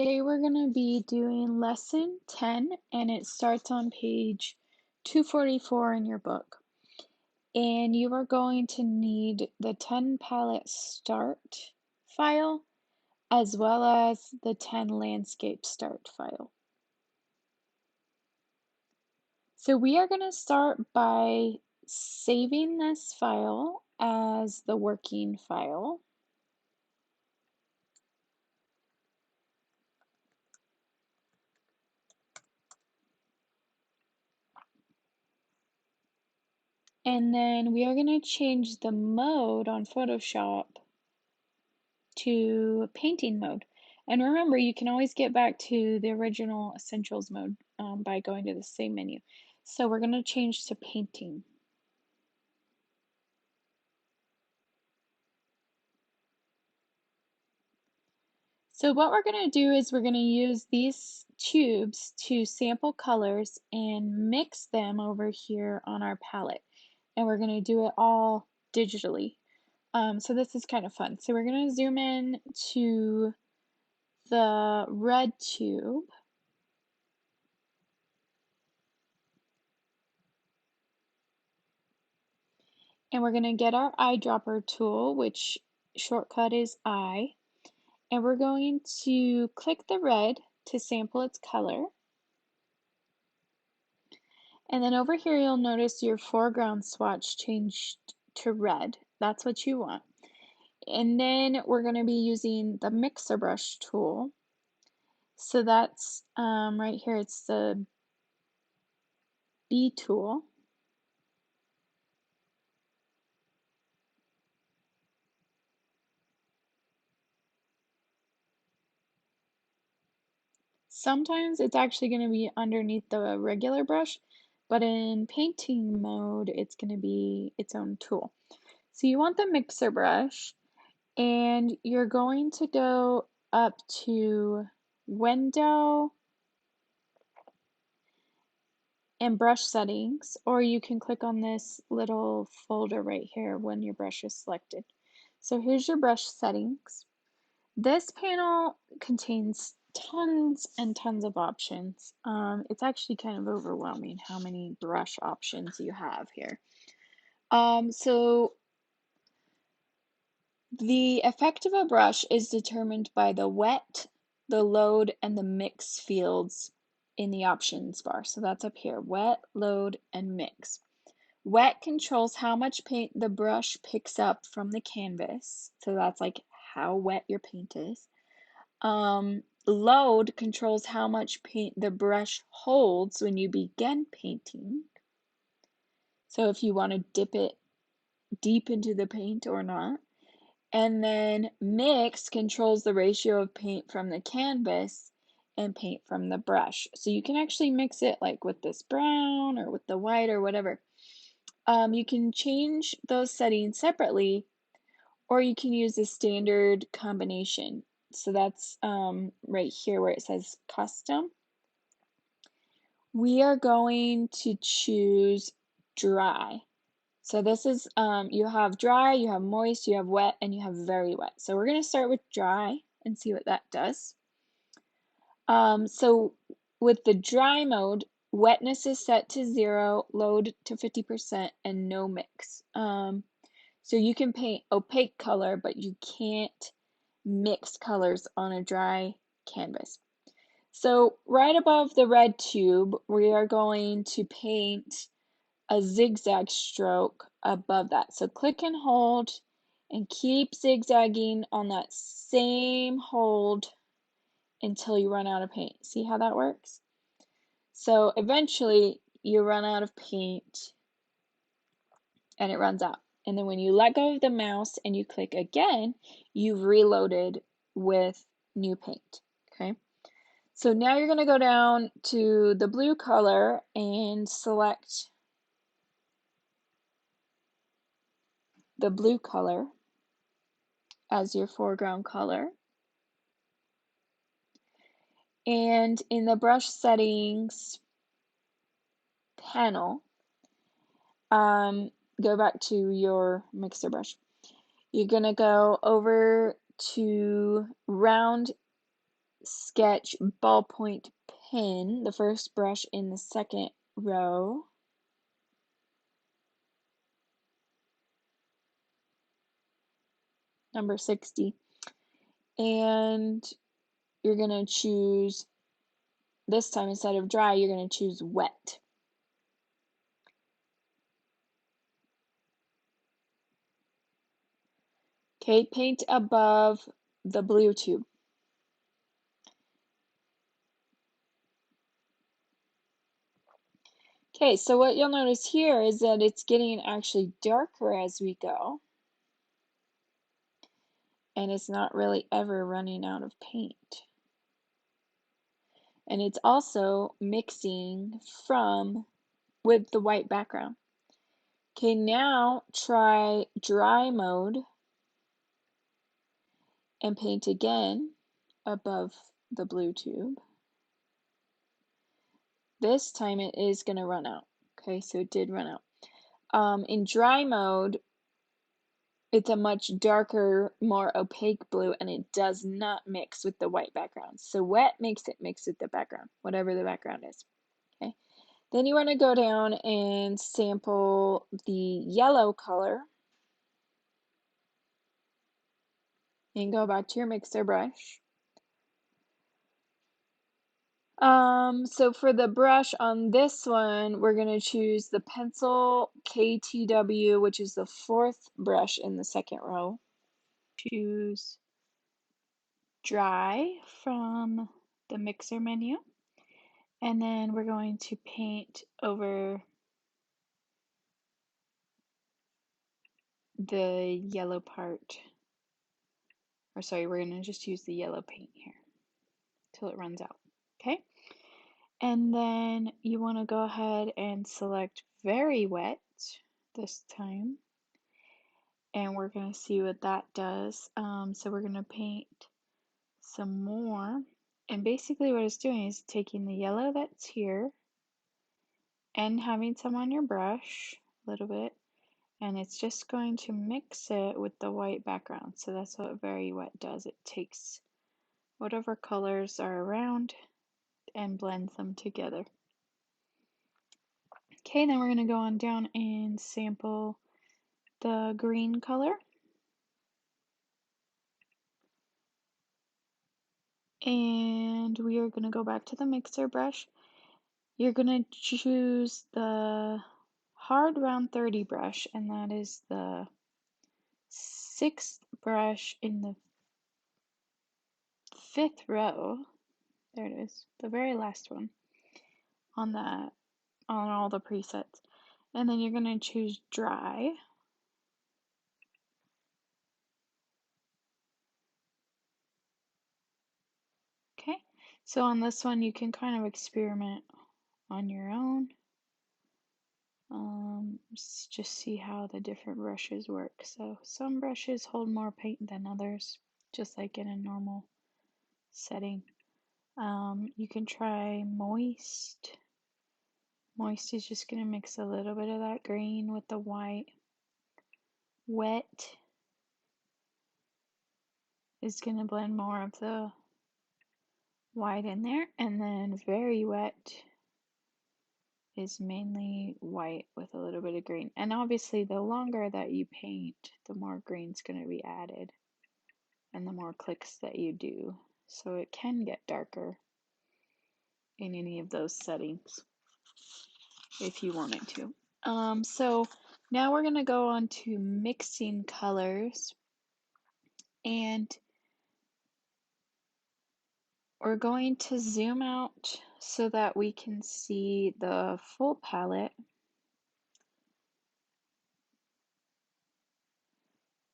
Today we're going to be doing lesson 10 and it starts on page 244 in your book. And you are going to need the 10 palette start file as well as the 10 landscape start file. So we are going to start by saving this file as the working file. And then we are going to change the mode on Photoshop to painting mode. And remember, you can always get back to the original essentials mode by going to the same menu. So we're going to change to painting. So what we're going to do is we're going to use these tubes to sample colors and mix them over here on our palette. And we're going to do it all digitally. So this is kind of fun. So we're going to zoom in to the red tube. And we're going to get our eyedropper tool, which shortcut is I, and we're going to click the red to sample its color. And then over here you'll notice your foreground swatch changed to red. That's what you want. And then we're going to be using the mixer brush tool. So that's right here, it's the B tool. Sometimes it's actually going to be underneath the regular brush, but in painting mode, it's going to be its own tool. So you want the mixer brush, and you're going to go up to Window and Brush Settings, or you can click on this little folder right here when your brush is selected. So here's your brush settings. This panel contains tons and tons of options. It's actually kind of overwhelming how many brush options you have here. So the effect of a brush is determined by the wet, the load, and the mix fields in the options bar. So that's up here, wet, load, and mix. Wet controls how much paint the brush picks up from the canvas. So that's like how wet your paint is. Load controls how much paint the brush holds when you begin painting. So if you want to dip it deep into the paint or not. And then mix controls the ratio of paint from the canvas and paint from the brush. So you can actually mix it like with this brown or with the white or whatever. You can change those settings separately, or you can use the standard combination. So that's right here where it says custom. We are going to choose dry. So this is, you have dry, you have moist, you have wet, and you have very wet. So we're going to start with dry and see what that does. So with the dry mode, wetness is set to 0, load to 50%, and no mix. So you can paint opaque color, but you can't mix colors on a dry canvas. So right above the red tube, we are going to paint a zigzag stroke above that. So click and hold and keep zigzagging on that same hold until you run out of paint. See how that works? So eventually you run out of paint and it runs out. And then when you let go of the mouse and you click again, you've reloaded with new paint, okay? So now you're gonna go down to the blue color and select the blue color as your foreground color. And in the brush settings panel, go back to your mixer brush. You're gonna go over to round sketch ballpoint pen, the first brush in the second row. Number 60. And you're going to choose, this time instead of dry, you're going to choose wet. Okay, paint above the blue tube. Okay, so what you'll notice here is that it's getting actually darker as we go. And it's not really ever running out of paint. And it's also mixing with the white background. Okay, now try dry mode and paint again above the blue tube. This time it is going to run out. Okay, so it did run out. In dry mode, it's a much darker, more opaque blue, and it does not mix with the white background. So wet makes it mix with the background, whatever the background is. Okay. Then you want to go down and sample the yellow color. And go back to your mixer brush. So for the brush on this one, we're going to choose the pencil KTW, which is the fourth brush in the second row. Choose dry from the mixer menu. And then we're going to paint over the yellow part. Or sorry, we're going to just use the yellow paint here till it runs out. Okay? And then you want to go ahead and select very wet this time. And we're going to see what that does. So we're going to paint some more. And basically what it's doing is taking the yellow that's here and having some on your brush, a little bit, and it's just going to mix it with the white background. So that's what very wet does. It takes whatever colors are around and blends them together. Okay, then we're going to go on down and sample the green color. And we are going to go back to the mixer brush. You're going to choose the hard round 30 brush, and that is the sixth brush in the fifth row. There it is, the very last one on all the presets. And then you're going to choose dry. Okay, so on this one you can kind of experiment on your own. Just see how the different brushes work. So some brushes hold more paint than others, just like in a normal setting. You can try moist. Moist is just going to mix a little bit of that green with the white. Wet is going to blend more of the white in there, and then very wet is mainly white with a little bit of green. And obviously the longer that you paint, the more green's going to be added and the more clicks that you do. So it can get darker in any of those settings if you wanted to. So now we're going to go on to mixing colors, and we're going to zoom out so that we can see the full palette.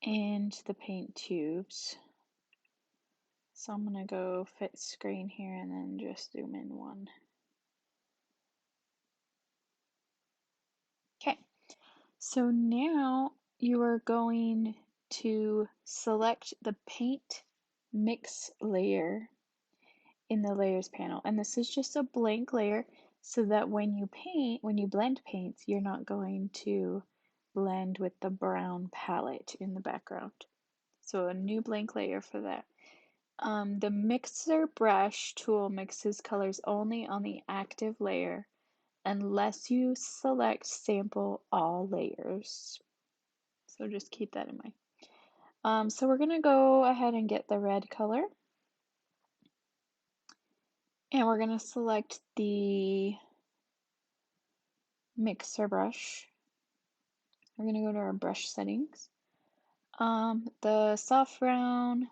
And the paint tubes. So I'm going to go fit screen here and then just zoom in one. Okay, so now you are going to select the paint mix layer in the layers panel. And this is just a blank layer so that when you blend paints, you're not going to blend with the brown palette in the background. So a new blank layer for that. The mixer brush tool mixes colors only on the active layer unless you select sample all layers. So just keep that in mind. So we're gonna go ahead and get the red color. And we're gonna select the mixer brush. We're gonna go to our brush settings. The soft round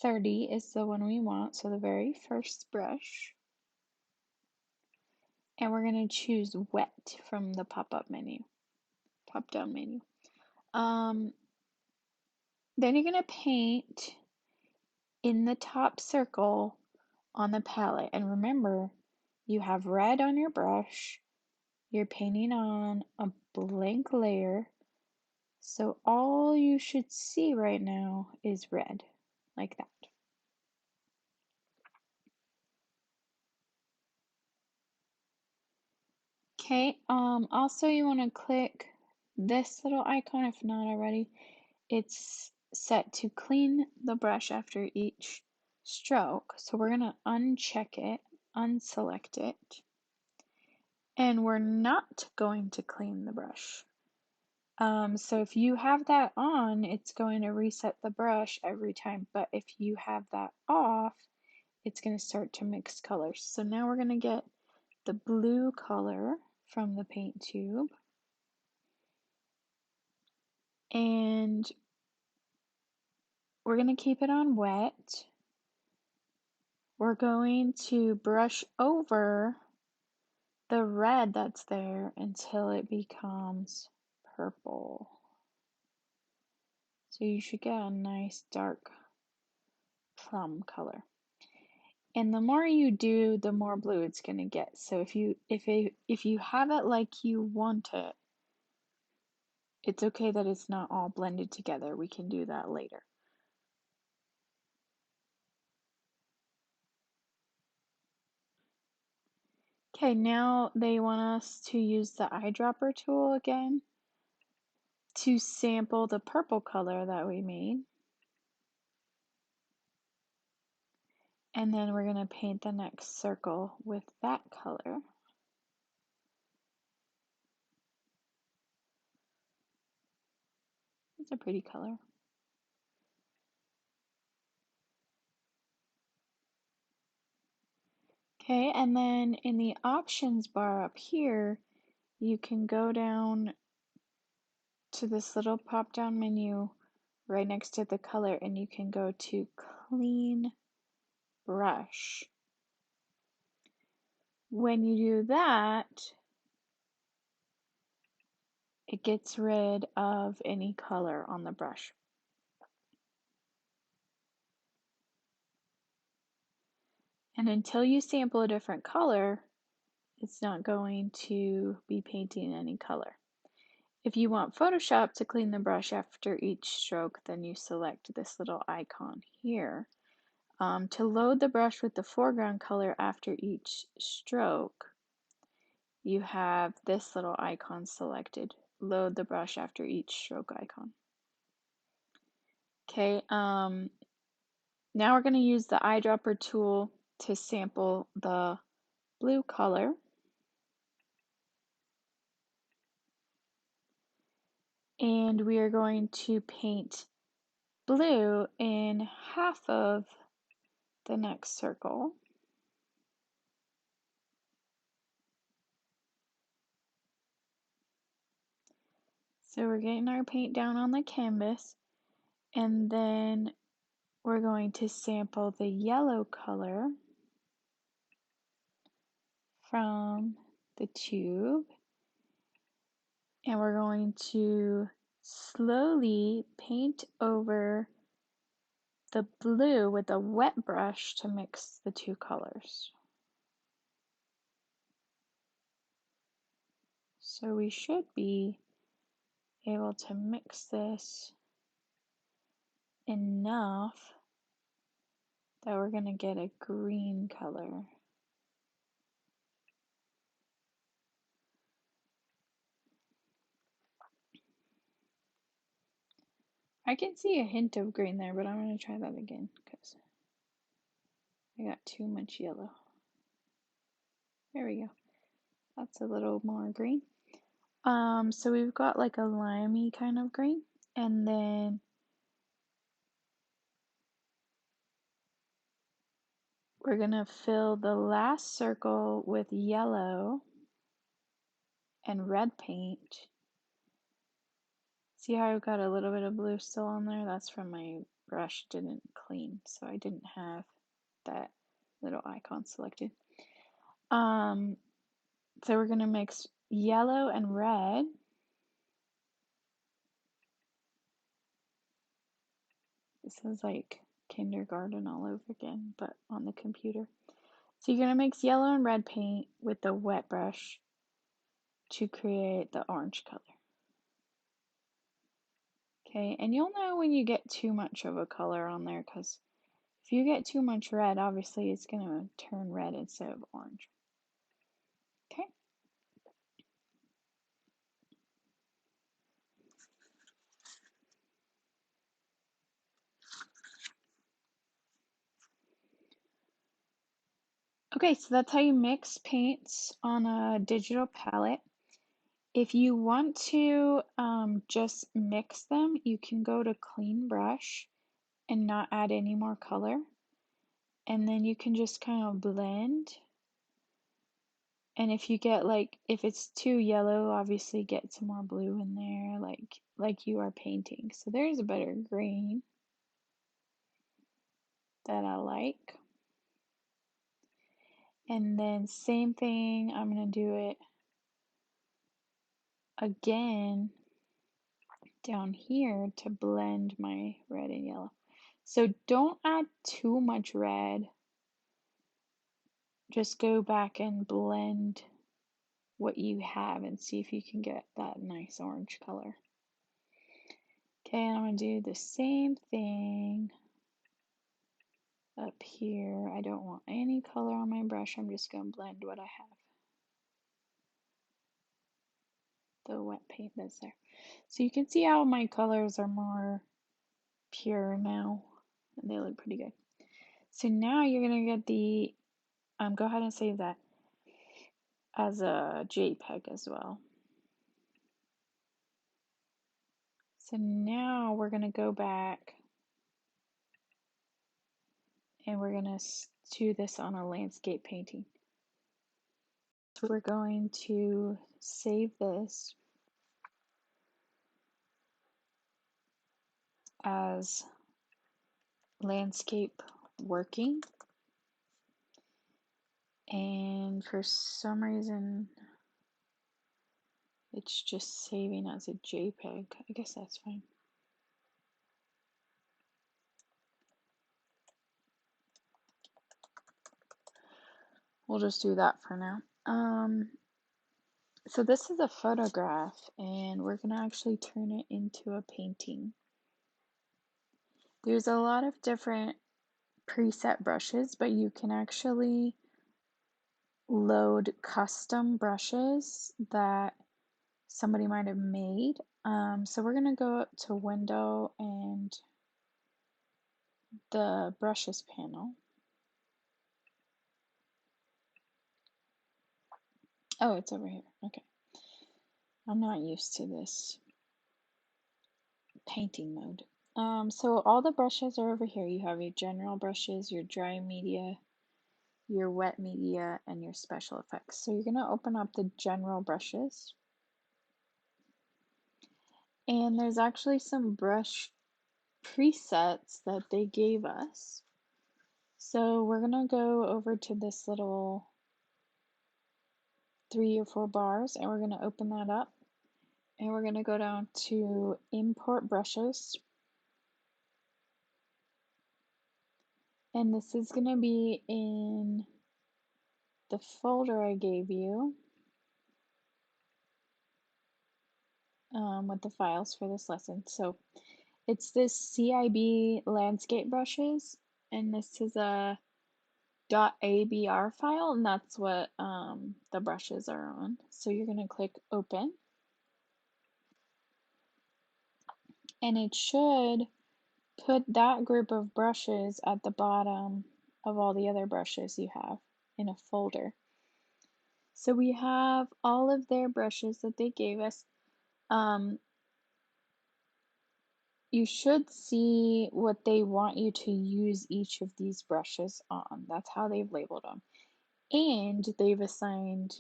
30 is the one we want, so the very first brush. And we're going to choose wet from the pop-down menu. Then you're going to paint in the top circle on the palette. And remember, you have red on your brush. You're painting on a blank layer. So all you should see right now is red, like that. Okay, also you want to click this little icon if not already. It's set to clean the brush after each stroke. So we're going to uncheck it, unselect it, and we're not going to clean the brush. So if you have that on, it's going to reset the brush every time, but if you have that off, it's going to start to mix colors. So now we're going to get the blue color from the paint tube, and we're going to keep it on wet. We're going to brush over the red that's there until it becomes purple. So you should get a nice dark plum color. And the more you do, the more blue it's going to get. So if you have it like you want it, it's okay that it's not all blended together. We can do that later. Okay, now they want us to use the eyedropper tool again to sample the purple color that we made. And then we're going to paint the next circle with that color. It's a pretty color. Okay, and then in the options bar up here, you can go down to this little pop-down menu right next to the color, and you can go to Clean Brush. When you do that, it gets rid of any color on the brush. And until you sample a different color, it's not going to be painting any color. If you want Photoshop to clean the brush after each stroke, then you select this little icon here. To load the brush with the foreground color after each stroke, you have this little icon selected. Load the brush after each stroke icon. Okay, now we're going to use the eyedropper tool to sample the blue color. And we are going to paint blue in half of the next circle. So we're getting our paint down on the canvas, and then we're going to sample the yellow color from the tube, and we're going to slowly paint over the blue with a wet brush to mix the two colors. So we should be able to mix this enough that we're going to get a green color. I can see a hint of green there, but I'm going to try that again because I got too much yellow. There we go. That's a little more green. So we've got like a limey kind of green, and then we're gonna fill the last circle with yellow and red paint. See how I've got a little bit of blue still on there? That's from my brush didn't clean, so I didn't have that little icon selected. So we're gonna mix yellow and red. This is like kindergarten all over again, but on the computer. So you're gonna mix yellow and red paint with the wet brush to create the orange color. Okay, and you'll know when you get too much of a color on there, because if you get too much red, obviously it's gonna turn red instead of orange. Okay. Okay, so that's how you mix paints on a digital palette. If you want to just mix them, you can go to clean brush and not add any more color. And then you can just kind of blend. And if you get if it's too yellow, obviously get some more blue in there, like you are painting. So there's a better green that I like. And then same thing, I'm gonna do it again down here to blend my red and yellow. So don't add too much red. Just go back and blend what you have and see if you can get that nice orange color. Okay, and I'm going to do the same thing up here. I don't want any color on my brush. I'm just going to blend what I have. The wet paint that's there. So you can see how my colors are more pure now, and they look pretty good. So now you're going to get the, go ahead and save that as a JPEG as well. So now we're going to go back and we're going to do this on a landscape painting. So we're going to save this as landscape working, and for some reason it's just saving as a JPEG. I guess that's fine. We'll just do that for now. So this is a photograph, and we're gonna actually turn it into a painting. There's a lot of different preset brushes, but you can actually load custom brushes that somebody might have made. So we're gonna go up to Window and the Brushes panel. Oh, it's over here. Okay. I'm not used to this painting mode. So all the brushes are over here. You have your general brushes, your dry media, your wet media, and your special effects. So you're going to open up the general brushes. And there's actually some brush presets that they gave us. So we're going to go over to this little 3 or 4 bars, and we're going to open that up. And we're going to go down to Import Brushes. And this is going to be in the folder I gave you with the files for this lesson. So it's this CIB landscape brushes, and this is a .abr file, and that's what the brushes are on. So you're going to click Open, and it should put that group of brushes at the bottom of all the other brushes you have in a folder. So we have all of their brushes that they gave us. You should see what they want you to use each of these brushes on. That's how they've labeled them. And they've assigned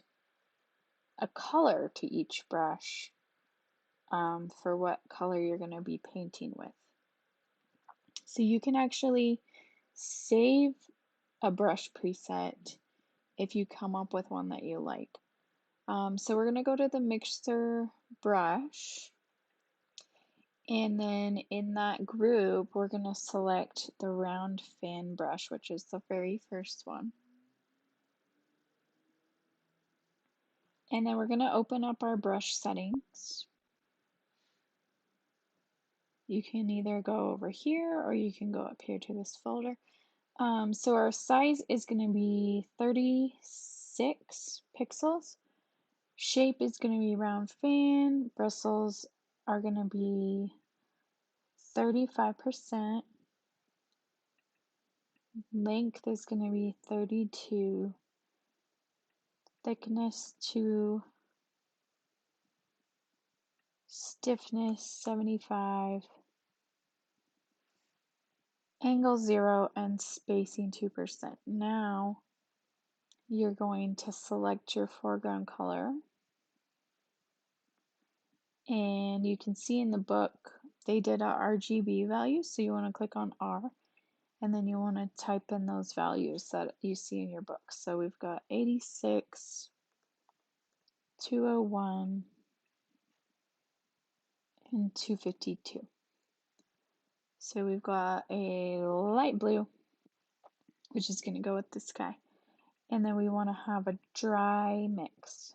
a color to each brush for what color you're going to be painting with. So you can actually save a brush preset if you come up with one that you like. So we're going to go to the mixer brush, and then in that group we're going to select the round fan brush, which is the very first one. And then we're going to open up our brush settings. You can either go over here or you can go up here to this folder. So our size is going to be 36 pixels. Shape is going to be round fan. Bristles are going to be 35%. Length is going to be 32. Thickness to stiffness 75. Angle 0 and spacing 2%. Now you're going to select your foreground color. And you can see in the book they did a RGB value, so you want to click on R, and then you want to type in those values that you see in your book. So we've got 86, 201, and 252. So we've got a light blue, which is going to go with the sky. And then we want to have a dry mix.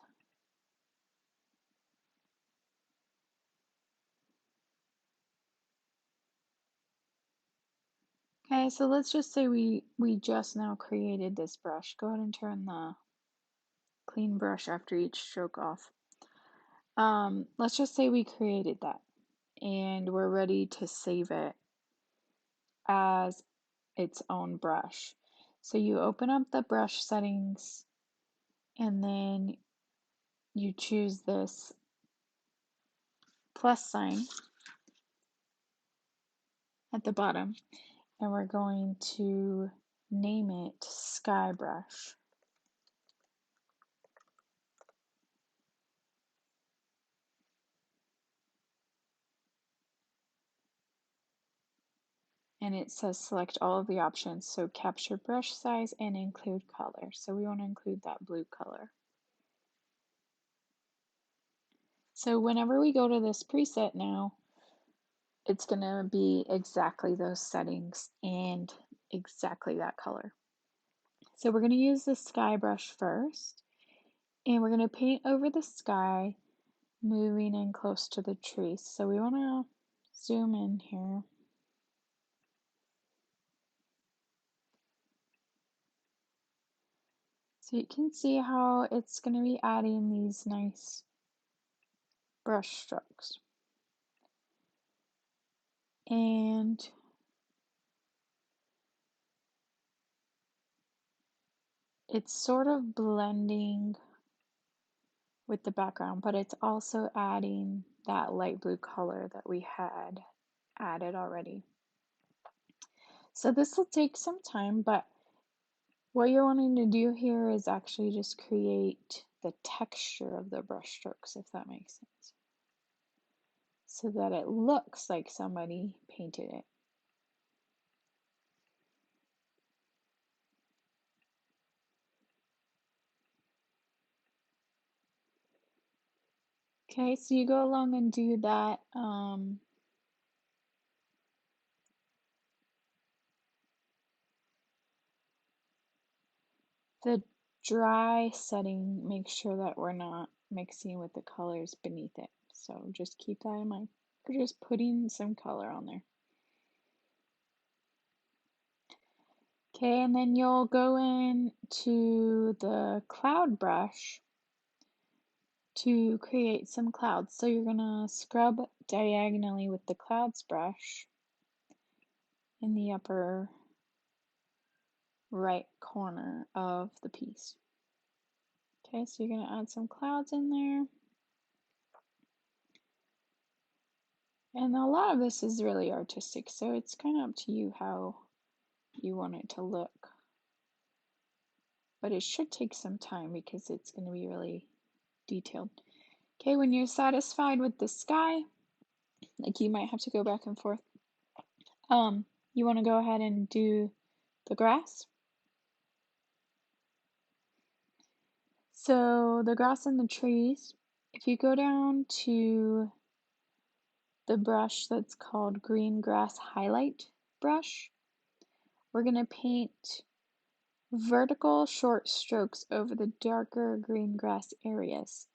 Okay, so let's just say we just now created this brush. Go ahead and turn the clean brush after each stroke off. Let's just say we created that and we're ready to save it as its own brush. So you open up the brush settings and then you choose this plus sign at the bottom, and we're going to name it Sky Brush. And it says select all of the options, so capture brush size and include color. So we want to include that blue color. So whenever we go to this preset now, it's going to be exactly those settings and exactly that color. So we're going to use the sky brush first, and we're going to paint over the sky, moving in close to the trees. So we want to zoom in here. So you can see how it's going to be adding these nice brush strokes. And it's sort of blending with the background, but it's also adding that light blue color that we had added already. So this will take some time, but what you're wanting to do here is actually just create the texture of the brush strokes, if that makes sense, so that it looks like somebody painted it. Okay, so you go along and do that. The dry setting, make sure that we're not mixing with the colors beneath it. So just keep that in mind. We're just putting some color on there. Okay, and then you'll go in to the cloud brush to create some clouds. So you're gonna scrub diagonally with the clouds brush in the upper right corner of the piece. Okay, so you're going to add some clouds in there. And a lot of this is really artistic, so it's kind of up to you how you want it to look. But it should take some time because it's going to be really detailed. Okay, when you're satisfied with the sky, like you might have to go back and forth, you want to go ahead and do the grass. So the grass and the trees, if you go down to the brush that's called Green Grass Highlight Brush, we're going to paint vertical short strokes over the darker green grass areas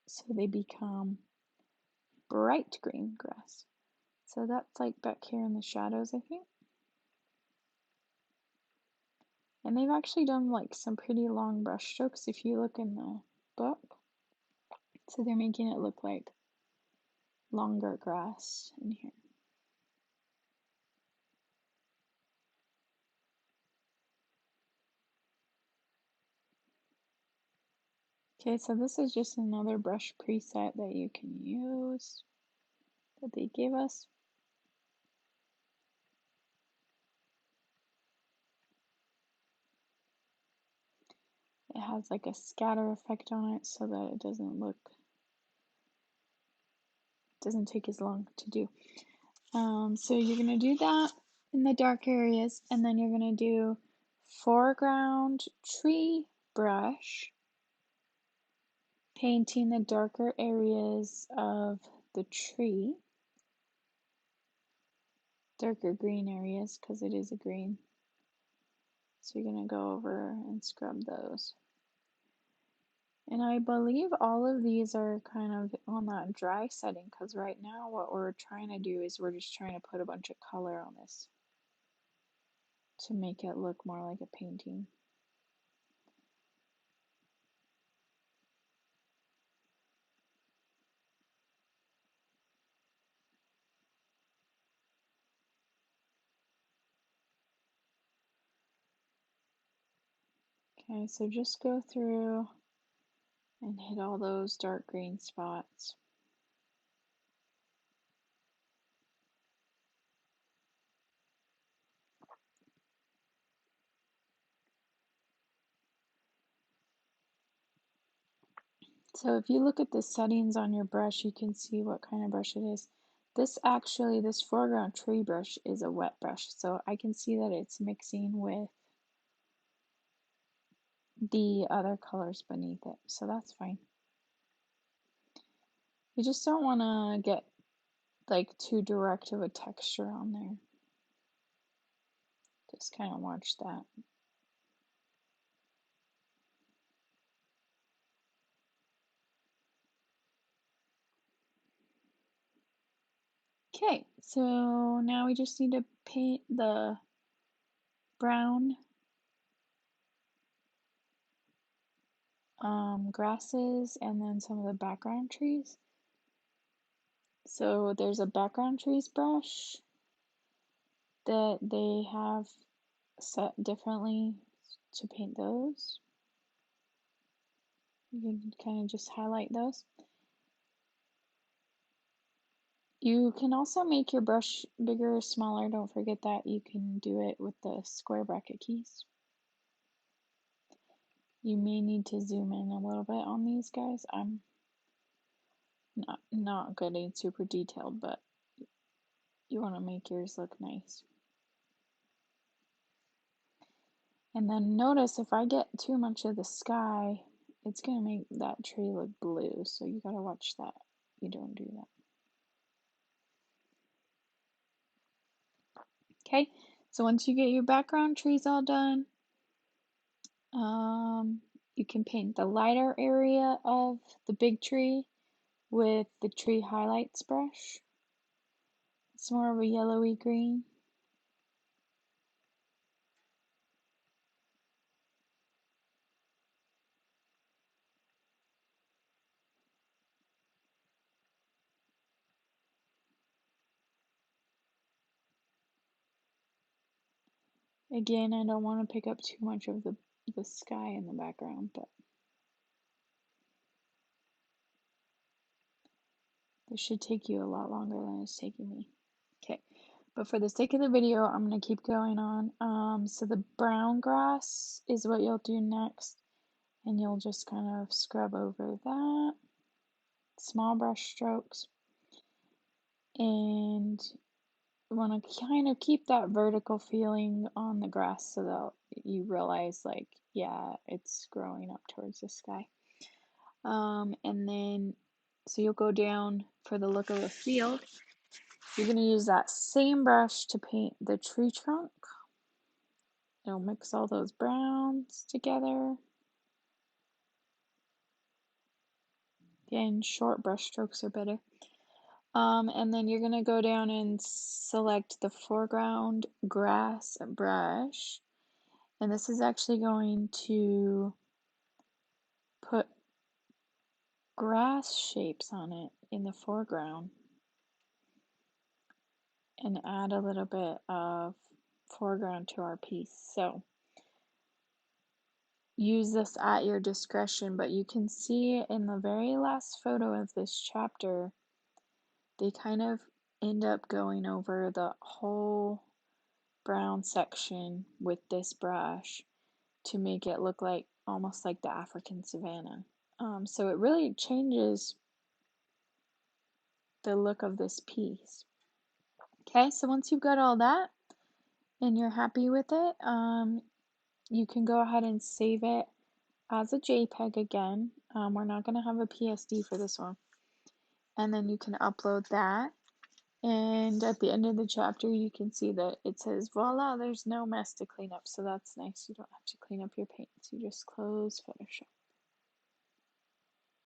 so they become bright green grass. So that's like back here in the shadows, I think. And they've actually done like some pretty long brush strokes if you look in the book. So they're making it look like longer grass in here. Okay, so this is just another brush preset that you can use that they gave us. It has like a scatter effect on it so that it doesn't take as long to do. So you're going to do that in the dark areas, and then you're going to do foreground tree brush, painting the darker areas of the tree, darker green areas because it is a green. So you're going to go over and scrub those. And I believe all of these are kind of on that dry setting because right now what we're trying to do is we're just trying to put a bunch of color on this to make it look more like a painting. Okay, so just go through and hit all those dark green spots. So if you look at the settings on your brush, you can see what kind of brush it is. This foreground tree brush is a wet brush, so I can see that it's mixing with the other colors beneath it, so that's fine. You just don't want to get like too direct of a texture on there. Just kind of watch that. Okay, so now we just need to paint the brown grasses and then some of the background trees. So there's a background trees brush that they have set differently to paint those. You can kind of just highlight those. You can also make your brush bigger or smaller. Don't forget that you can do it with the square bracket keys. You may need to zoom in a little bit on these guys. I'm not getting super detailed, but you want to make yours look nice. And then notice if I get too much of the sky, it's going to make that tree look blue. So you got to watch that. You don't do that. Okay, so once you get your background trees all done, you can paint the lighter area of the big tree with the tree highlights brush. It's more of a yellowy green. Again, I don't want to pick up too much of the sky in the background, but this should take you a lot longer than it's taking me. Okay, but for the sake of the video, I'm going to keep going on. So the brown grass is what you'll do next, and you'll just kind of scrub over that. Small brush strokes. And you want to kind of keep that vertical feeling on the grass so that you realize, like, yeah, it's growing up towards the sky. And then, so you'll go down for the look of the field. You're going to use that same brush to paint the tree trunk. You'll mix all those browns together. Again, short brush strokes are better. And then you're going to go down and select the foreground grass brush. And this is actually going to put grass shapes on it in the foreground and add a little bit of foreground to our piece. So use this at your discretion, but you can see in the very last photo of this chapter, they kind of end up going over the whole brown section with this brush to make it look like almost like the African savanna. So it really changes the look of this piece. Okay, so once you've got all that and you're happy with it, you can go ahead and save it as a JPEG again. We're not going to have a PSD for this one. And then you can upload that. And at the end of the chapter, you can see that it says, voila, there's no mess to clean up. So that's nice. You don't have to clean up your paints. You just close Photoshop.